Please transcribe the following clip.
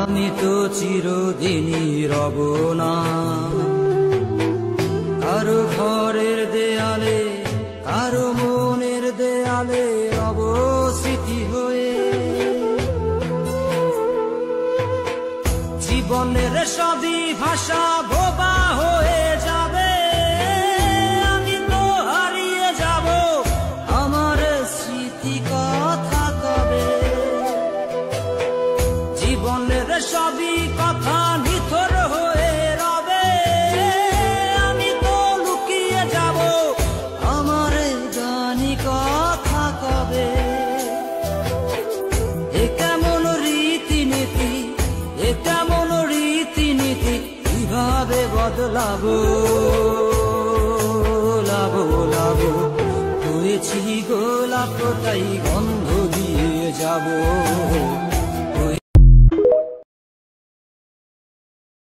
আমি তো চিরদিনই রব না কারো ঘরের দেয়ালে, কারো মনের দেয়ালে রব স্মৃতি হয়ে। জীবনের সবই ভাষা বোবা হয়ে যাবে, আমি তো হারিয়ে যাব, আমার স্মৃতি কথা কবে। জীবনের সবই কথা নিথর হয়ে রবে, আমি তো লুকিয়ে যাব, আমার জানি কথা কবে। এ কেমন রীতিনীতি, এ কেমন রীতিনীতি, কিভাবে বদলাবো লাবো লাবো। হয়েছি গোলাপ তাই গন্ধ দিয়ে যাবো।